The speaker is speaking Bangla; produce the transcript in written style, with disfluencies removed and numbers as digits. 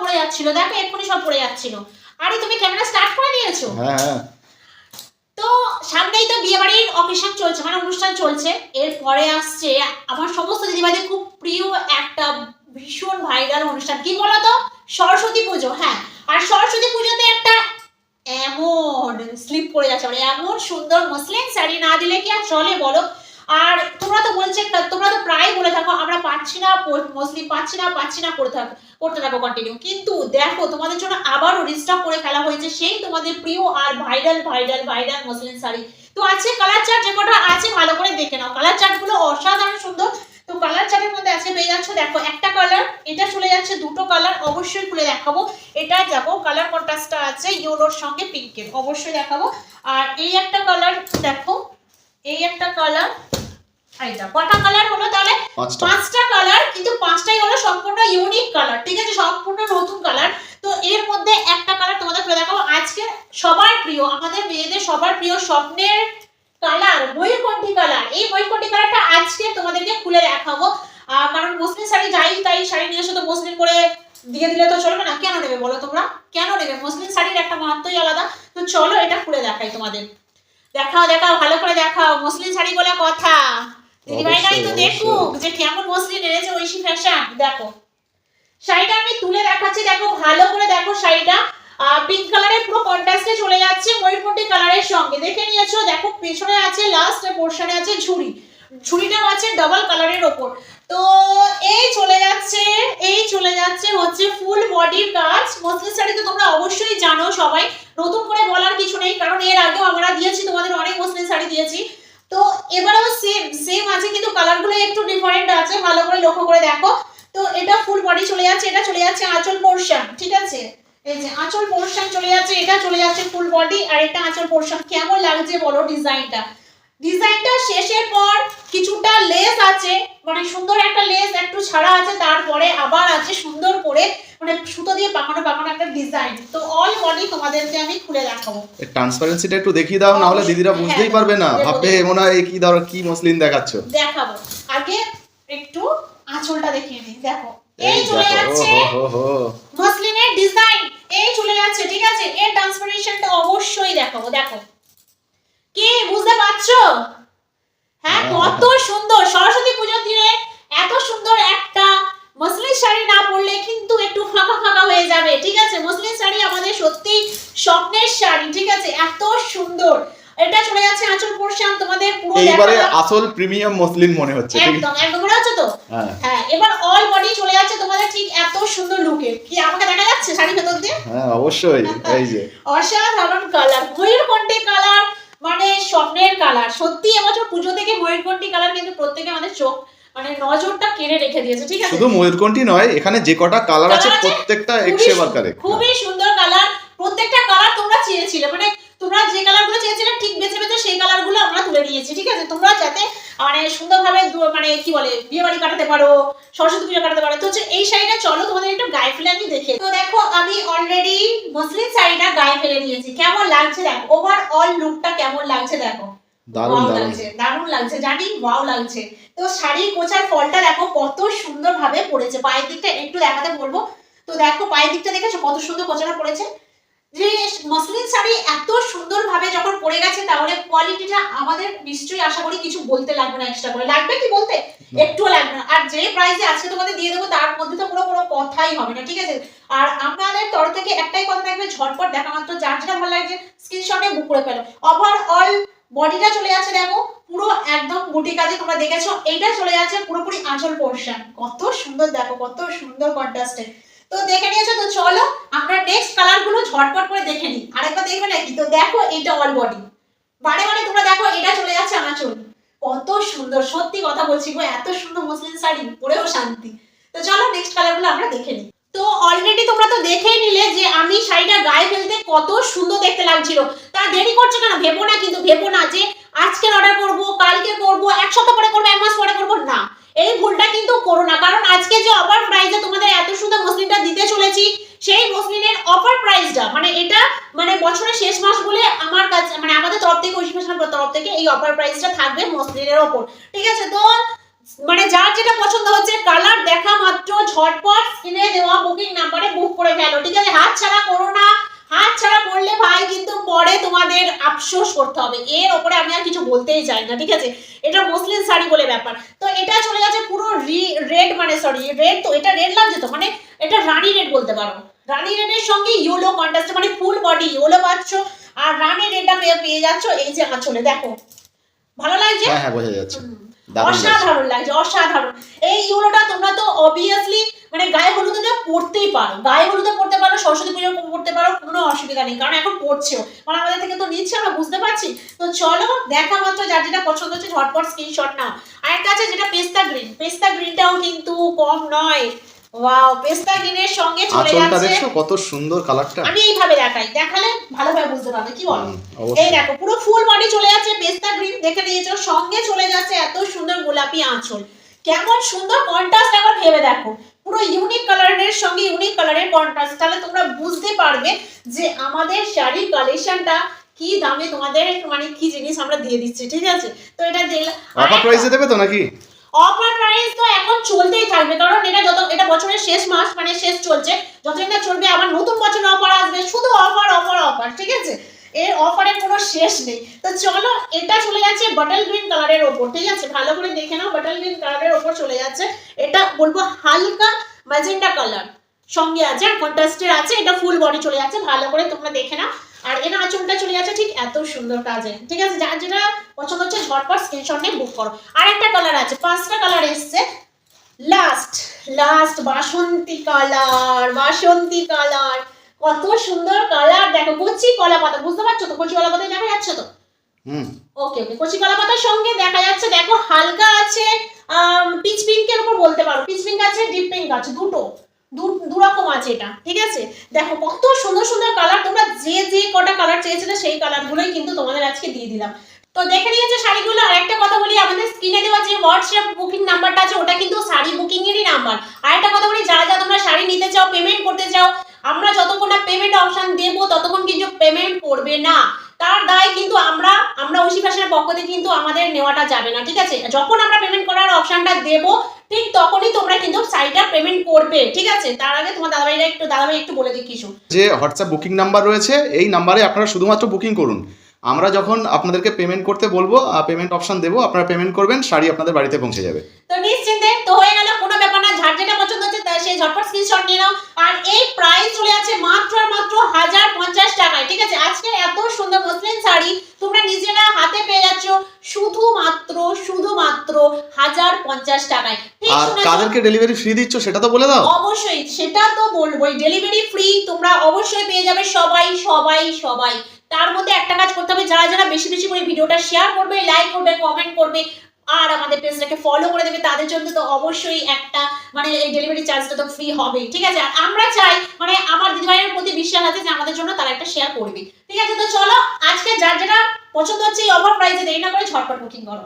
পড়ে যাচ্ছিল, দেখো এক্ষুনি সব পড়ে যাচ্ছিল। আরে তুমি ক্যামেরা স্টার্ট করে দিয়েছো? হ্যাঁ। তো সামনেই তো বিয়ে বাড়ির অকেশন চলছে, মানে অনুষ্ঠান চলছে। এরপরে আসছে আমার সমস্ত দিদিভাইদের খুব প্রিয় একটা ভীষণ ভাইরাল অনুষ্ঠান, কি বলতো? সরস্বতী পুজো। হ্যাঁ, আর সরস্বতী পুজোতে একটা এমন স্লিপ করে যাচ্ছে, মানে এমন সুন্দর মসলিন শাড়ি না দিলে কি আর চলে বলো? আর তোমরা তো বলছে, তোমরা তো প্রায় বলে থাকো আমরা পাচ্ছি না মসলিন, পাচ্ছি না করতে থাকো কন্টিনিউ। কিন্তু দেখো তোমাদের জন্য আবারও রিস্টক করে ফেলা হয়েছে সেই তোমাদের প্রিয় আর ভাইরাল মসলিন শাড়ি। তো আছে কালার চার্ট, যে কটা আছে ভালো করে দেখে নাও। কালার চার্ট গুলো অসাধারণ সুন্দর। তো কালার চার্টের মধ্যে আছে পেয়ে যাচ্ছ, দেখো একটা কালার, এটা চলে যাচ্ছে দুটো কালার, অবশ্যই খুলে দেখাবো। এটা দেখো কালার কন্ট্রাস্টটা আছে ইয়েলোর সঙ্গে পিঙ্কের, অবশ্যই দেখাবো। আর এই একটা কালার দেখো, এই একটা কালার, এইটা কটা কালার হলো তাহলে? পাঁচটা কালার, কিন্তু পাঁচটাই হলো সম্পূর্ণ ইউনিক কালার, ঠিক আছে, সম্পূর্ণ নতুন কালার। তো এর মধ্যে একটা কালার তোমাদের খুলে দেখাবো, আজকে সবার প্রিয়, আমাদের মেয়েদের সবার প্রিয় স্বপ্নের কালার, ময়ূরকণ্ঠী কালার। এই ময়ূরকণ্ঠী কালারটা আজকে তোমাদেরকে খুলে দেখাবো। কারণ মসলিন শাড়ি যাই তাই শাড়ি নিয়ে এসে তো মসলিন করে দিয়ে দিলে তো চলবে না। কেন নেবে বলো তোমরা, কেন নেবে? মসলিন শাড়ির একটা মাহাত্ম্যই আলাদা। তো চলো এটা খুলে দেখাই তোমাদের। দেখাও ভালো করে দেখাও, মসলিন শাড়ি বলে কথা। দিদিভাইরাই তো দেখুক যে কেমন মসলিন এনেছে ঐশী ফ্যাশন। দেখো শাড়িটা আমি তুলে দেখাচ্ছি, দেখো ভালো করে দেখো। শাড়িটা পিঙ্ক কালারের পুরো কন্ট্রাস্টে চলে যাচ্ছে ময়ূরকণ্ঠী কালারের সঙ্গে, দেখে নিয়েছো? দেখো পেছনে আছে লাস্ট পোরশনে আছে ঝুড়িটাও আছে ডাবল কালারের ওপর। তো এই চলে যাচ্ছে হচ্ছে ফুল বডির কাজ। মসলিন শাড়ি তো তোমরা অবশ্যই জানো সবাই, নতুন করে বলার কিছু নেই, কারণ এর আগেও আমরা দিয়েছি তোমাদের অনেক মসলিন শাড়ি দিয়েছি। তো এবারেও সেম আছে, কিন্তু কালারগুলো একটু ডিফারেন্ট আছে, ভালো করে লক্ষ্য করে দেখো। তো এটা ফুল বডি চলে যাচ্ছে, এটা চলে যাচ্ছে আঁচল পোরশন, ঠিক আছে, এই যে আঁচল পোরশন চলে যাচ্ছে, এটা চলে যাচ্ছে ফুল বডি, আর এটা আঁচল পোরশন। কেমন লাগছে বলো ডিজাইনটা? শেষের পর কিছুটা লেস আছে, মানে সুন্দর একটা লেস একটু ছাড়া আছে, তারপরে আবার আছে সুন্দর করে মানে সুতো দিয়ে পাকানো একটা ডিজাইন। তো অল বডি তোমাদেরকে আমি খুলে দেখাবো। এই ট্রান্সপারেন্সিটা একটু দেখিয়ে দাও, না হলে দিদিরা বুঝতেই পারবে না, ভাববে মনে হয় কি মসলিন দেখাচ্ছো। দেখাবো, আগে একটু আঁচলটা দেখিয়ে দিই। দেখো এই চলে যাচ্ছে মসলিনের ডিজাইন, এই চলে যাচ্ছে, ঠিক আছে। এর ট্রান্সফরমেশনটা অবশ্যই দেখাবো। দেখো কি বুঝতে পারছো? হ্যাঁ, কত সুন্দর। সরস্বতী পূজার দিনে এত সুন্দর একটা মসলিন শাড়ি না পরলে কিন্তু একটু ফাঁকা হয়ে যাবে, ঠিক আছে। মসলিন শাড়ি আমাদের সত্যি স্বপ্নের শাড়ি, ঠিক আছে, এত সুন্দর। এটা চলে যাচ্ছে আঁচল পোরশন, তোমাদের পুরো এইবারে আসল প্রিমিয়াম মসলিন মনে হচ্ছে, একদম মনে হচ্ছে তো। হ্যাঁ, এবার অল বডি চলে যাচ্ছে তোমাদের ঠিক এত সুন্দর লুকে। কি আমাকে দেখা যাচ্ছে শাড়ি ভেতর দিয়ে? হ্যাঁ অবশ্যই, এই যে অসাধারণ কালার, ময়ূরকণ্ঠী কালার, মানে স্বপ্নের কালার। সত্যি এবছর পুজো থেকে ময়ূরকণ্ঠী কালার কিন্তু প্রত্যেকে আমাদের চোখ মানে নজরটা কেড়ে রেখে দিয়েছে, ঠিক আছে। শুধু ময়ূরকণ্ঠী নয়, এখানে যে কটা কালার আছে প্রত্যেকটা এক্সেভার কারেক্ট, খুবই সুন্দর কালার। প্রত্যেকটা কালার তোমরা চেয়েছিলে, মানে তোমরা যে কালারগুলো চেয়েছিলে ঠিক বেছে সেই কালারগুলো আমরা তুলে নিয়েছি, ঠিক আছে। তোমরা যাতে মানে সুন্দরভাবে মানে কি বলে বিয়ে বাড়ি কাটাতে পারো, সরস্বতী পুজো কাটাতে পারো। তো হচ্ছে এই শাড়িটা চলো তোমাদের একটু গায়ে ফেলে আমি দেখে। তো দেখো আমি অলরেডি মসলিন শাড়িটা গায়ে ফেলে নিয়েছি, কেমন লাগছে দেখো, ওভারঅল লুকটা কেমন লাগছে দেখো। দারুণ লাগছে জানি, ওয়াও লাগছে। তো শাড়ি কোচার ফলটা দেখো কত সুন্দর ভাবে পড়েছে। পায়ের দিকটা একটু দেখাতে বলবো। তো দেখো পায়ের দিকটা দেখেছো কত সুন্দর কোচাটা পড়েছে। যে মসলিন শাড়ি এত সুন্দর ভাবে যখন পড়ে গেছে, তাহলে কোয়ালিটিটা আমাদের নিশ্চয়ই আশা করি কিছু বলতে লাগবে না, এক্সট্রা করে লাগবে কি বলতে, একটুও লাগবে না। আর যে প্রাইসে আজকে তোমাদের দিয়ে দেবো তার মধ্যে তো কোনো কথাই হবে না, ঠিক আছে। আর আমাদের তরফ থেকে একটাই কথা থাকবে, ঝটপট দেখা মাত্র যার যেটা ভালো লাগছে স্ক্রিনশটে বুক করে ফেলো। ওভারঅল বডিটা চলে যাচ্ছে দেখো পুরো একদম বুটি কাজে, তোমরা দেখেছো। এইটা চলে যাচ্ছে পুরোপুরি আঁচল পোরশন, কত সুন্দর দেখো, কত সুন্দর কন্ট্রাস্টে। তো দেখে নিয়েছো, তো চলো আমরা নেক্সট কালার গুলো ঝটপট করে দেখে নিই। আরেকবার দেখবে নাকি? তো দেখো এটা অল বডি, বারে তোমরা দেখো এটা চলে যাচ্ছে আঁচল, কত সুন্দর। সত্যি কথা বলছি গো, এত সুন্দর মসলিন শাড়ি পরেও শান্তি। তো চলো নেক্সট কালার গুলো আমরা দেখে নিই। তো অলরেডি তোমরা তো দেখেই নিলে যে আমি শাড়িটা গায়ে ফেলতে কত সুন্দর দেখতে লাগছিল। তা দেরি করছো কেন? ভেবো না যে আজকে অর্ডার করব, কালকে করব, এক সপ্তাহ পরে করব, এক মাস পরে করব, না, এই ভুলটা কিন্তু করো না। কারণ আজকে যে অফার প্রাইসে তোমাদের এত সুন্দর মসলিনটা দিতে চলেছি, সেই মসলিনের অফার প্রাইসটা মানে এটা মানে বছরের শেষ মাস বলে আমার কাছে মানে আমাদের তরফ থেকে ঐশী ফ্যাশনের তরফ থেকে এই অফার প্রাইসটা থাকবে মসলিনের ওপর, ঠিক আছে। তো মানে যার যেটা পছন্দ হচ্ছে কালার দেখা মাত্র ঝটপট স্ক্রিনে দেওয়া বুকিং নাম্বারে বুক করে ফেলো, ঠিক আছে? হাত ছাড়া করো না, হাত ছাড়া করলে ভাই কিন্তু পরে তোমাদের আফসোস করতে হবে। এর ওপরে আমি আর কিছু বলতেই চাই না, ঠিক আছে? এটা মসলিন শাড়ি বলে ব্যাপার। তো এটা চলে গেছে পুরো রেড, মানে সরি রেড, তো এটা রেড লাগছে তো, মানে এটা রানী রেড বলতে পারো। রানী রেডের সঙ্গে ইয়েলো কন্ট্রাস্ট, মানে ফুল বডি ইয়েলো পাচ্ছ আর রানী রেডটা পেয়ে যাচ্ছ এই যে আঁচলে। দেখো ভালো লাগছে? হ্যাঁ বোঝা যাচ্ছে, দারুণ লাগছে। অসাধারণ লাগছে, অসাধারণ। এই ইউলোটা তোমরা তো অবভিয়াসলি মানে গায়ে হলুদে পড়তেই পারো, গায়ে হলুদে পড়তে পারো, সরস্বতী পুজো পড়তে পারো, কোনো অসুবিধা নেই, কারণ এখন পড়ছেও, মানে আমাদের থেকে তো নিচ্ছে, আমরা বুঝতে পারছি। তো চলো দেখা মাত্র যার যেটা পছন্দ হচ্ছে ঝটপট স্ক্রিনশট নাও। আরেকটা আছে যেটা পেস্তা গ্রিন, পেস্তা গ্রিনটাও কিন্তু কম নয়। ওয়াও, পেস্তা গ্রিনের সঙ্গে চলে আঁচলটা যাচ্ছে। দেখছো কত সুন্দর কালারটা। আমি এইভাবে দেখাই, দেখালে ভালোভাবে বুঝতে পারবে, কি বলো? অবশ্যই। এই দেখো পুরো ফুল বডি চলে যাচ্ছে পেস্তা গ্রিন, দেখে নিয়েছো, সঙ্গে চলে যাচ্ছে এত সুন্দর গোলাপি আঁচল। কেমন সুন্দর কন্ট্রাস্ট, একবার ভেবে দেখো। পুরো ইউনিক কালারের সঙ্গে ইউনিক কালারের কন্ট্রাস্ট, তাহলে তোমরা বুঝতে পারবে যে আমাদের শাড়ি কালেকশনটা কি দামে তোমাদের, মানে কি জিনিস আমরা দিয়ে দিচ্ছি, ঠিক আছে? তো এটা দেখলাম অফার প্রাইসে দেবে তো নাকি? অফার প্রাইস তো এখন চলতেই থাকবে, কারণ এটা বছরের শেষ মাস, মানে শেষ চলছে, যতদিন না চলবে আবার নতুন বছরে অফার আসবে, শুধু অফার অফার অফার, ঠিক আছে? এর অফারের কোনো শেষ নেই। তো চলো, এটা চলে যাচ্ছে বটল গ্রিন কালারের ওপর, ঠিক আছে? ভালো করে দেখে নাও, বটল গ্রিন কালারের ওপর চলে যাচ্ছে। এটা বলবো হালকা ম্যাজেন্টা কালার সঙ্গে আছে, কন্ট্রাস্টের আছে, এটা ফুল বডি চলে যাচ্ছে, ভালো করে তোমরা দেখে নাও। আর এর আঁচলটা চলে যাচ্ছে ঠিক এত সুন্দর কাজে, ঠিক আছে? যার যেটা পছন্দ হচ্ছে ঝটপট স্ক্রিনশট নিয়ে বুক করো। আর একটা কালার আছে, 5টা কালার এসছে। লাস্ট বাসন্তী কালার, বাসন্তী কালার, কত সুন্দর কালার। দেখো কচি কলা পাতা, বুঝতে পারছো তো? কচি কলা পাতা দেখা যাচ্ছে তো? ওকে ওকে, কচি কলা পাতার সঙ্গে দেখা যাচ্ছে, দেখো হালকা আছে পিচ পিঙ্কের উপর বলতে পারো, পিচ পিঙ্ক আছে, ডিপ পিঙ্ক আছে, দু রকম আছে এটা, ঠিক আছে? দেখো কত সুন্দর সুন্দর কালার, তোমরা যে কটা কালার চেয়েছিলে সেই কালারগুলোই কিন্তু তোমাদের আজকে দিয়ে দিলাম। তো দেখে নিয়েছে শাড়িগুলো। আর একটা কথা বলি, আমাদের স্ক্রিনে দেওয়া যে হোয়াটসঅ্যাপ বুকিং নাম্বারটা আছে ওটা কিন্তু শাড়ি বুকিং এরই নাম্বার। আর একটা কথা বলি, যা তোমরা শাড়ি নিতে চাও, পেমেন্ট করতে চাও, আমরা যতক্ষণ না পেমেন্ট অপশন দেবো ততক্ষণ কিন্তু পেমেন্ট করবে না। তার দায় কিন্তু আমরা ঐশী ফ্যাশনের পক্ষ থেকে কিন্তু আমাদের নেওয়াটা যাবে না, ঠিক আছে? যখন আমরা পেমেন্ট করার অপশনটা দেবো ঠিক তখনই তোমরা কিন্তু শাড়িটা পেমেন্ট করবে, ঠিক আছে? তার আগে তোমার দাদাভাই একটু বলে দিই কিছু। যে হোয়াটসঅ্যাপ বুকিং নাম্বার রয়েছে, এই নাম্বারে আপনারা শুধুমাত্র বুকিং করুন। আমরা যখন আপনাদেরকে পেমেন্ট করতে বলবো, পেমেন্ট অপশন দেবো, আপনারা পেমেন্ট করবেন, শাড়ি আপনাদের বাড়িতে পৌঁছে যাবে। তো নিশ্চিন্তে তো হয়ে গেল, কোনো ব্যাপার না। যার যেটা পছন্দ হচ্ছে তার সেই ঝটপট স্ক্রিনশট নিয়ে নাও। আর এই প্রাইস চলে আছে মাত্র আর মাত্র 1050 টাকায়, ঠিক আছে? আজকে এত সুন্দর মসলিন শাড়ি তোমরা নিজেরা হাতে পেয়ে যাচ্ছ শুধুমাত্র 1050 টাকায়। ঠিক আর শুনেছো? কাদেরকে ডেলিভারি ফ্রি দিচ্ছ সেটা তো বলে দাও। অবশ্যই সেটা তো বলবোই, ডেলিভারি ফ্রি তোমরা অবশ্যই পেয়ে যাবে সবাই সবাই সবাই। তার মধ্যে একটা কাজ করতে হবে, যারা বেশি বেশি করে ভিডিওটা শেয়ার করবে, লাইক করবে, কমেন্ট করবে আর আমাদের পেজটাকে ফলো করে দেবে, তাদের জন্য তো অবশ্যই একটা মানে এই ডেলিভারি চার্জটা তো ফ্রি হবে, ঠিক আছে? আর আমরা চাই, মানে আমার দিদিভাইয়ের প্রতি বিশ্বাস আছে যে আমাদের জন্য তারা একটা শেয়ার করবে, ঠিক আছে? তো চলো, আজকে যার যেটা পছন্দ হচ্ছে এই অফার প্রাইসে দেরি না করে ঝটপট বুকিং করো।